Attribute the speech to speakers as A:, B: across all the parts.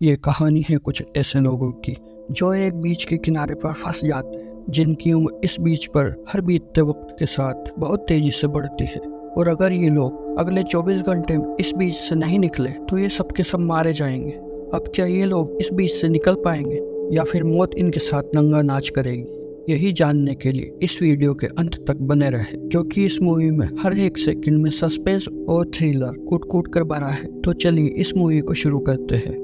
A: ये कहानी है कुछ ऐसे लोगों की जो एक बीच के किनारे पर फंस जाते हैं, जिनकी उम्र इस बीच पर हर बीतते वक्त के साथ बहुत तेजी से बढ़ती है। और अगर ये लोग अगले 24 घंटे में इस बीच से नहीं निकले तो ये सब के सब मारे जाएंगे। अब क्या ये लोग इस बीच से निकल पाएंगे या फिर मौत इनके साथ नंगा नाच करेगी? यही जानने के लिए इस वीडियो के अंत तक बने रहे, क्योंकि इस मूवी में हर एक सेकंड में सस्पेंस और थ्रिलर कूट कूट कर भरा है। तो चलिए इस मूवी को शुरू करते हैं।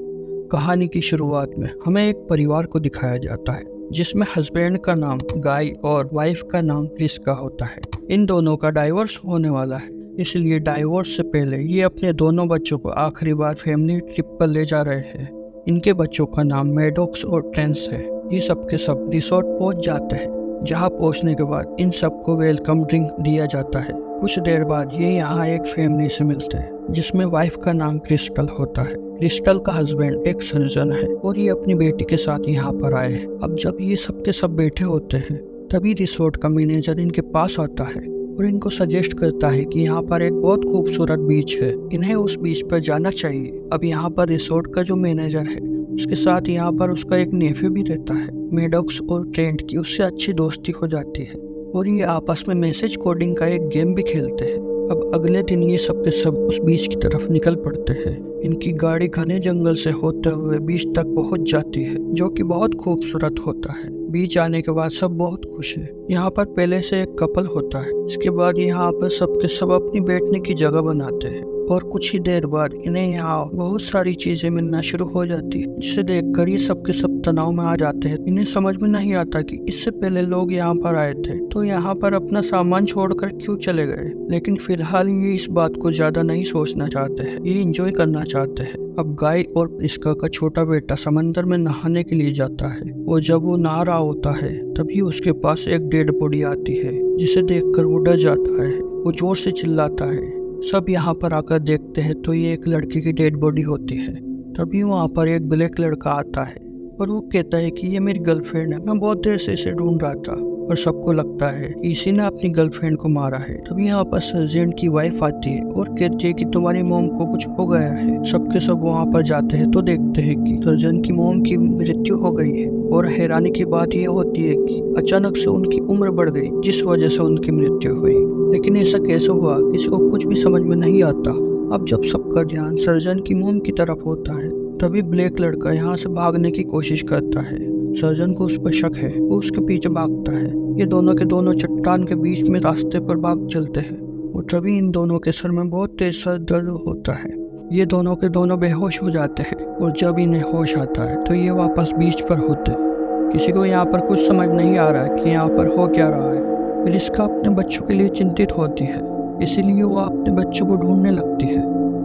A: कहानी की शुरुआत में हमें एक परिवार को दिखाया जाता है जिसमें हस्बैंड का नाम गाय और वाइफ का नाम प्रिस्का होता है। इन दोनों का डाइवोर्स होने वाला है, इसलिए डाइवोर्स से पहले ये अपने दोनों बच्चों को आखिरी बार फैमिली ट्रिप पर ले जा रहे हैं। इनके बच्चों का नाम मैडॉक्स और ट्रेंस है। ये सब के सब रिसोर्ट पहुंच जाते हैं, जहां पहुंचने के बाद इन सबको वेलकम ड्रिंक दिया जाता है। कुछ देर बाद ये यहाँ एक फैमिली से मिलते हैं जिसमें वाइफ का नाम क्रिस्टल होता है। क्रिस्टल का हस्बैंड एक सर्जन है और ये अपनी बेटी के साथ यहाँ पर आए हैं। अब जब ये सब के सब बैठे होते हैं तभी रिसोर्ट का मैनेजर इनके पास आता है और इनको सजेस्ट करता है कि यहाँ पर एक बहुत खूबसूरत बीच है, इन्हें उस बीच पर जाना चाहिए। अब यहाँ पर रिसोर्ट का जो मैनेजर है उसके साथ यहाँ पर उसका एक नेफ्यू भी रहता है। मैडॉक्स और ट्रेंट की उससे अच्छी दोस्ती हो जाती है और ये आपस में मैसेज कोडिंग का एक गेम भी खेलते हैं। अब अगले दिन ये सब के सब उस बीच की तरफ निकल पड़ते हैं। इनकी गाड़ी घने जंगल से होते हुए बीच तक पहुंच जाती है, जो कि बहुत खूबसूरत होता है। बीच आने के बाद सब बहुत खुश है। यहाँ पर पहले से एक कपल होता है। इसके बाद यहाँ पर सब के सब अपनी बैठने की जगह बनाते हैं और कुछ ही देर बाद इन्हें यहाँ बहुत सारी चीजें मिलना शुरू हो जाती है, जिसे देखकर ये सब के सब तनाव में आ जाते हैं। इन्हें समझ में नहीं आता कि इससे पहले लोग यहाँ पर आए थे तो यहाँ पर अपना सामान छोड़कर क्यों चले गए। लेकिन फिलहाल ये इस बात को ज्यादा नहीं सोचना चाहते हैं, ये एंजॉय करना चाहते हैं। अब गाय और प्रिस्का का छोटा बेटा समंदर में नहाने के लिए जाता है और जब वो नहा रहा होता है तभी उसके पास एक डेड बॉडी आती है, जिसे देखकर वो डर जाता है। वो जोर से चिल्लाता है। सब यहाँ पर आकर देखते हैं तो ये एक लड़की की डेड बॉडी होती है। तभी वहाँ पर एक ब्लैक लड़का आता है और वो कहता है कि ये मेरी गर्लफ्रेंड है, मैं बहुत देर से इसे ढूंढ रहा था। और सबको लगता है कि इसी ने अपनी गर्लफ्रेंड को मारा है। तभी यहाँ पर सर्जेंट की वाइफ आती है और कहती है कि तुम्हारी मोम को कुछ हो गया है। सबके सब वहाँ पर जाते हैं तो देखते हैं कि सर्जन की मोम की मृत्यु हो गई है। और हैरानी की बात यह होती है कि अचानक से उनकी उम्र बढ़ गई, जिस वजह से उनकी मृत्यु हुई। लेकिन ऐसा कैसे हुआ किसी को कुछ भी समझ में नहीं आता। अब जब सबका ध्यान सर्जन की मोम की तरफ होता है तभी ब्लैक लड़का यहाँ से भागने की कोशिश करता है। सर्जन को उस पर शक है, वो उसके पीछे भागता है। ये दोनों के दोनों चट्टान के बीच में रास्ते पर भाग चलते हैं और तभी इन दोनों के सर में बहुत तेज सर दर्द होता है। ये दोनों के दोनों बेहोश हो जाते हैं और जब इन्हें होश आता है तो ये वापस बीच पर होते हैं। किसी को यहाँ पर कुछ समझ नहीं आ रहा है कि यहाँ पर हो क्या रहा है। प्रिस्का अपने बच्चों के लिए चिंतित होती है, इसीलिए वो अपने बच्चों को ढूंढने लगती है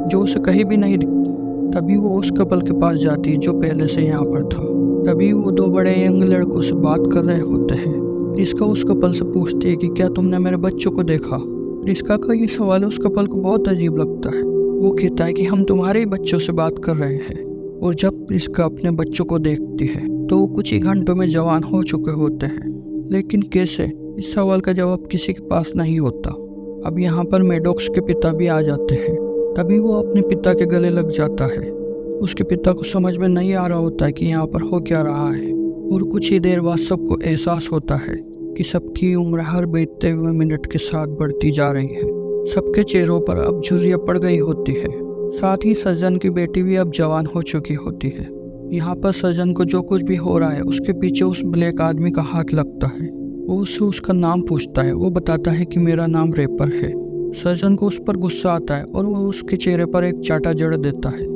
A: जो उसे कहीं भी नहीं दिखते। तभी वो उस कपल के पास जाती है जो पहले से यहाँ पर था। तभी वो दो बड़े यंग लड़कों से बात कर रहे होते हैं। प्रिस्का उस कपल से पूछती है कि क्या तुमने मेरे बच्चों को देखा? प्रिस्का का ये सवाल उस कपल को बहुत अजीब लगता है। वो कहता है कि हम तुम्हारे ही बच्चों से बात कर रहे हैं। और जब प्रिस्का अपने बच्चों को देखती है तो वो कुछ ही घंटों में जवान हो चुके होते हैं। लेकिन कैसे, इस सवाल का जवाब किसी के पास नहीं होता। अब यहाँ पर मैडॉक्स के पिता भी आ जाते हैं। तभी वो अपने पिता के गले लग जाता है। उसके पिता को समझ में नहीं आ रहा होता है कि यहाँ पर हो क्या रहा है। और कुछ ही देर बाद सबको एहसास होता है कि सबकी उम्र हर बीतते हुए मिनट के साथ बढ़ती जा रही है। सबके चेहरों पर अब झुर्रियाँ पड़ गई होती है। साथ ही सर्जन की बेटी भी अब जवान हो चुकी होती है। यहाँ पर सर्जन को जो कुछ भी हो रहा है उसके पीछे उस ब्लैक आदमी का हाथ लगता है। वो उससे उसका नाम पूछता है। वो बताता है कि मेरा नाम रेपर है। सर्जन को उस पर गुस्सा आता है और वो उसके चेहरे पर एक चाटा जड़ देता है,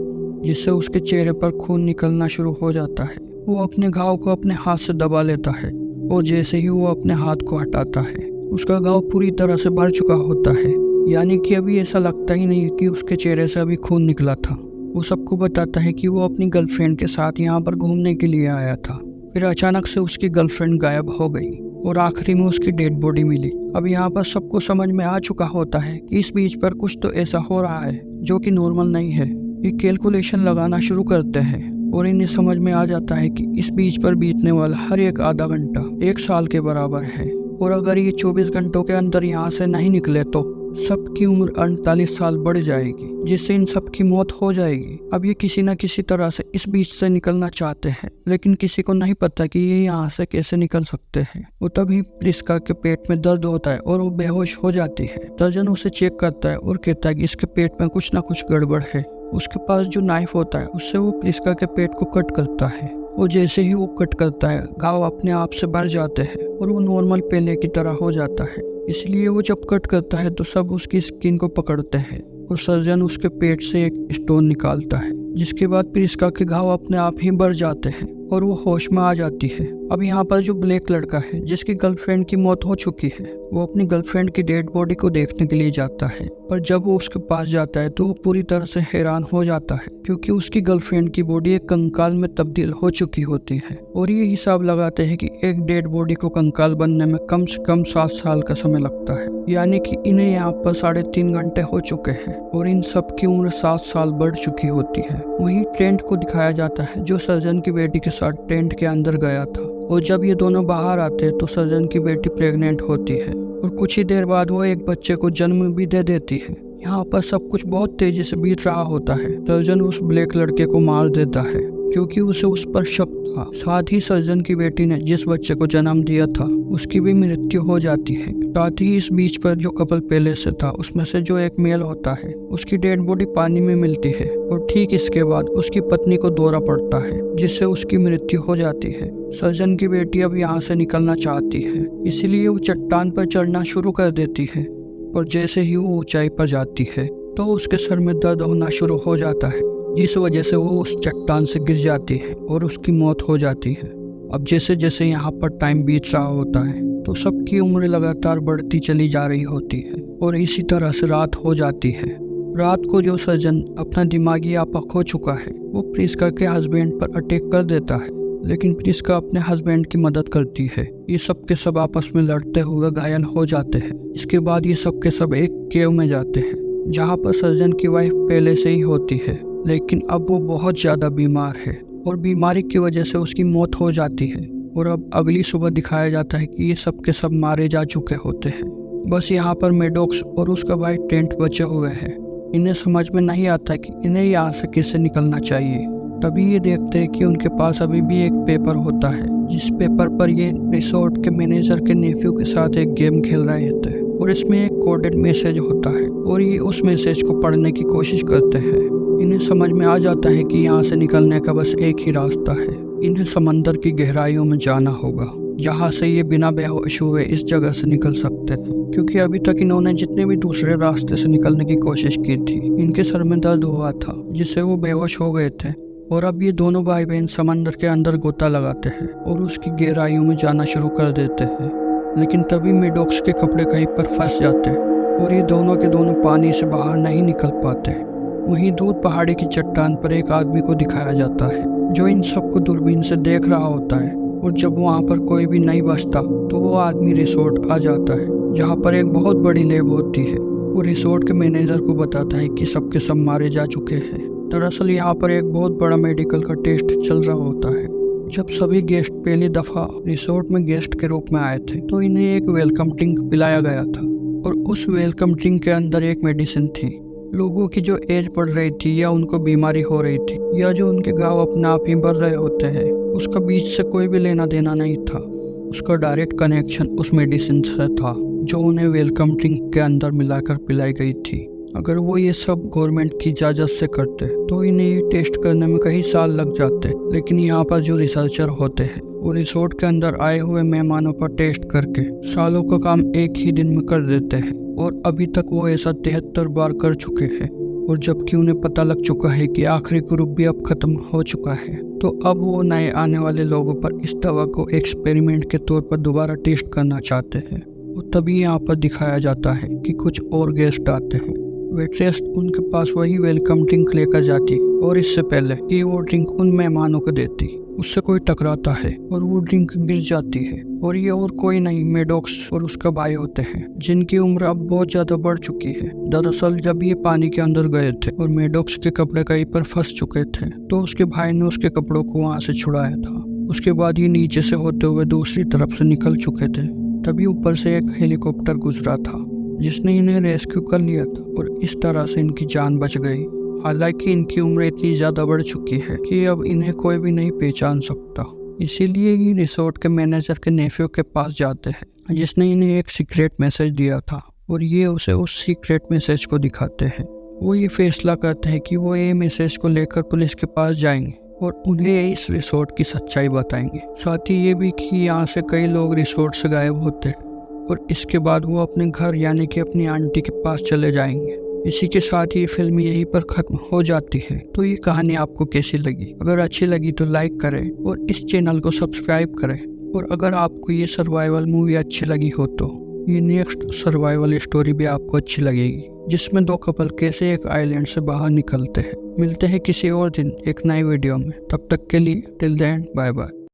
A: जिससे उसके चेहरे पर खून निकलना शुरू हो जाता है। वो अपने घाव को अपने हाथ से दबा लेता है और जैसे ही वो अपने हाथ को हटाता है उसका घाव पूरी तरह से भर चुका होता है। यानी कि अभी ऐसा लगता ही नहीं कि उसके चेहरे से अभी खून निकला था। वो सबको बताता है कि वो अपनी गर्लफ्रेंड के साथ यहाँ पर घूमने के लिए आया था। फिर अचानक से उसकी गर्लफ्रेंड गायब हो गई और आखिरी में उसकी डेड बॉडी मिली। अब यहाँ पर सबको समझ में आ चुका होता है कि इस बीच पर कुछ तो ऐसा हो रहा है जो कि नॉर्मल नहीं है। ये कैलकुलेशन लगाना शुरू करते हैं और इन्हें समझ में आ जाता है कि इस बीच पर बीतने वाला हर एक आधा घंटा 1 साल के बराबर है। और अगर ये 24 घंटों के अंदर यहाँ से नहीं निकले तो सबकी उम्र 48 साल बढ़ जाएगी, जिससे इन सब की मौत हो जाएगी। अब ये किसी न किसी तरह से इस बीच से निकलना चाहते हैं, लेकिन किसी को नहीं पता कि ये यहाँ से कैसे निकल सकते हैं। वो तभी प्रिस्का के पेट में दर्द होता है और वो बेहोश हो जाती है। सर्जन उसे चेक करता है और कहता है कि इसके पेट में कुछ ना कुछ गड़बड़ है। उसके पास जो नाइफ होता है उससे वो प्रिस्का के पेट को कट करता है और जैसे ही वो कट करता है घाव अपने आप से भर जाते हैं और वो नॉर्मल पहले की तरह हो जाता है। इसलिए वो जब कट करता है तो सब उसकी स्किन को पकड़ते हैं और सर्जन उसके पेट से एक स्टोन निकालता है, जिसके बाद प्रिस्का के घाव अपने आप ही भर जाते हैं और वो होश में आ जाती है। अब यहाँ पर जो ब्लैक लड़का है जिसकी गर्लफ्रेंड की मौत हो चुकी है, वो अपनी गर्लफ्रेंड की डेड बॉडी को देखने के लिए जाता है, पर जब वो उसके पास जाता है तो वो पूरी तरह से हैरान हो जाता है, क्योंकि उसकी गर्लफ्रेंड की बॉडी एक कंकाल में तब्दील हो चुकी होती है। और ये हिसाब लगाते हैं कि एक डेड बॉडी को कंकाल बनने में कम से कम 7 साल का समय लगता है, यानी कि इन्हें यहाँ पर 3.5 घंटे हो चुके हैं और इन सब की उम्र 7 साल बढ़ चुकी होती है। वहीं ट्रेंट को दिखाया जाता है जो सर्जन की बेटी के साथ टेंट के अंदर गया था, और जब ये दोनों बाहर आते हैं तो सर्जन की बेटी प्रेग्नेंट होती है और कुछ ही देर बाद वो एक बच्चे को जन्म भी दे देती है। यहाँ पर सब कुछ बहुत तेजी से बीत रहा होता है। सर्जन उस ब्लैक लड़के को मार देता है क्योंकि उसे उस पर शक था। साथ ही सर्जन की बेटी ने जिस बच्चे को जन्म दिया था उसकी भी मृत्यु हो जाती है। साथ ही इस बीच पर जो कपल पहले से था उसमें से जो एक मेल होता है उसकी डेड बॉडी पानी में मिलती है और ठीक इसके बाद उसकी पत्नी को दौरा पड़ता है, जिससे उसकी मृत्यु हो जाती है। सर्जन की बेटी अब यहाँ से निकलना चाहती है, इसलिए वो चट्टान पर चढ़ना शुरू कर देती है और जैसे ही वो ऊंचाई पर जाती है तो उसके सर में दर्द होना शुरू हो जाता है, जिस वजह से वो उस चट्टान से गिर जाती है और उसकी मौत हो जाती है। अब जैसे जैसे यहाँ पर टाइम बीत रहा होता है तो सबकी उम्र लगातार बढ़ती चली जा रही होती है और इसी तरह से रात हो जाती है। रात को जो सर्जन अपना दिमागी आपा खो चुका है वो प्रिस्का के हस्बैंड पर अटैक कर देता है, लेकिन प्रिस्का अपने हस्बैंड की मदद करती है। ये सब के सब आपस में लड़ते हुए घायल हो जाते हैं। इसके बाद ये सब के सब एक केव में जाते हैं जहाँ पर सर्जन की वाइफ पहले से ही होती है, लेकिन अब वो बहुत ज़्यादा बीमार है और बीमारी की वजह से उसकी मौत हो जाती है। और अब अगली सुबह दिखाया जाता है कि ये सब के सब मारे जा चुके होते हैं। बस यहाँ पर मेडॉक्स और उसका भाई टेंट बचे हुए हैं। इन्हें समझ में नहीं आता कि इन्हें यहाँ से कैसे निकलना चाहिए। तभी ये देखते हैं कि उनके पास अभी भी एक पेपर होता है, जिस पेपर पर ये रिसोर्ट के मैनेजर के नेफ्यू के साथ एक गेम खेल रहे थे और इसमें एक कोडेड मैसेज होता है और ये उस मैसेज को पढ़ने की कोशिश करते हैं। इन्हें समझ में आ जाता है कि यहाँ से निकलने का बस एक ही रास्ता है, इन्हें समंदर की गहराइयों में जाना होगा, जहाँ से ये बिना बेहोश हुए इस जगह से निकल सकते हैं। क्योंकि अभी तक इन्होंने जितने भी दूसरे रास्ते से निकलने की कोशिश की थी, इनके सर में दर्द हुआ था जिससे वो बेहोश हो गए थे। और अब ये दोनों भाई बहन समंदर के अंदर गोता लगाते हैं और उसकी गहराइयों में जाना शुरू कर देते हैं। लेकिन तभी मेडॉक्स के कपड़े कहीं पर फंस जाते हैं और ये दोनों के दोनों पानी से बाहर नहीं निकल पाते। वहीं दूर पहाड़ी की चट्टान पर एक आदमी को दिखाया जाता है जो इन सबको दूरबीन से देख रहा होता है, और जब वहाँ पर कोई भी नहीं बचता तो वो आदमी रिसोर्ट आ जाता है जहाँ पर एक बहुत बड़ी लैब होती है। वो रिसोर्ट के मैनेजर को बताता है कि सबके सब मारे जा चुके हैं। दरअसल यहाँ पर एक बहुत बड़ा मेडिकल का टेस्ट चल रहा होता है। जब सभी गेस्ट पहली दफ़ा रिसोर्ट में गेस्ट के रूप में आए थे तो इन्हें एक वेलकम ड्रिंक पिलाया गया था, और उस वेलकम ड्रिंक के अंदर एक मेडिसिन थी। लोगों की जो एज बढ़ रही थी या उनको बीमारी हो रही थी या जो उनके घाव अपने आप ही बढ़ रहे होते हैं, उसका बीच से कोई भी लेना देना नहीं था। उसका डायरेक्ट कनेक्शन उस मेडिसिन से था जो उन्हें वेलकम ड्रिंक के अंदर मिलाकर पिलाई गई थी। अगर वो ये सब गवर्नमेंट की इजाज़त से करते तो इन्हें ये टेस्ट करने में कई साल लग जाते, लेकिन यहाँ पर जो रिसर्चर होते हैं वो रिसोर्ट के अंदर आए हुए मेहमानों पर टेस्ट करके सालों का काम एक ही दिन में कर देते हैं, और अभी तक वो ऐसा 73 बार कर चुके हैं। और जबकि उन्हें पता लग चुका है कि आखिरी ग्रुप भी अब खत्म हो चुका है, तो अब वो नए आने वाले लोगों पर इस दवा को एक्सपेरिमेंट के तौर पर दोबारा टेस्ट करना चाहते हैं। और तभी यहाँ पर दिखाया जाता है कि कुछ और गेस्ट आते हैं। वेट्रेस उनके पास वही वेलकम ड्रिंक लेकर जाती और इससे पहले कि वो ड्रिंक उन मेहमानों को देती, उससे कोई टकराता है और वो ड्रिंक गिर जाती है। और ये और कोई नहीं मेडॉक्स और उसका भाई होते हैं, जिनकी उम्र अब बहुत ज़्यादा बढ़ चुकी है। दरअसल जब ये पानी के अंदर गए थे और मेडॉक्स के कपड़े कहीं पर फंस चुके थे तो उसके भाई ने उसके कपड़ों को वहाँ से छुड़ाया था। उसके बाद ये नीचे से होते हुए दूसरी तरफ से निकल चुके थे। तभी ऊपर से एक हेलीकॉप्टर गुजरा था जिसने इन्हें रेस्क्यू कर लिया था और इस तरह से इनकी जान बच गई। हालांकि इनकी उम्र इतनी ज़्यादा बढ़ चुकी है कि अब इन्हें कोई भी नहीं पहचान सकता। इसीलिए ये रिसोर्ट के मैनेजर के नेफ्यू के पास जाते हैं, जिसने इन्हें एक सीक्रेट मैसेज दिया था, और ये उसे उस सीक्रेट मैसेज को दिखाते हैं। वो ये फैसला करते हैं कि वो ये मैसेज को लेकर पुलिस के पास जाएंगे और उन्हें इस रिसोर्ट की सच्चाई बताएंगे। साथ ही ये भी कि यहाँ से कई लोग रिसोर्ट से गायब होते हैं और इसके बाद वो अपने घर यानी कि अपनी आंटी के पास चले जाएंगे। इसी के साथ ये फिल्म यहीं पर खत्म हो जाती है। तो ये कहानी आपको कैसी लगी? अगर अच्छी लगी तो लाइक करें और इस चैनल को सब्सक्राइब करें। और अगर आपको ये सर्वाइवल मूवी अच्छी लगी हो तो ये नेक्स्ट सर्वाइवल स्टोरी भी आपको अच्छी लगेगी, जिसमें दो कपल कैसे एक आइलैंड से बाहर निकलते हैं। मिलते हैं किसी और दिन एक नई वीडियो में। तब तक के लिए टिल देन बाय बाय।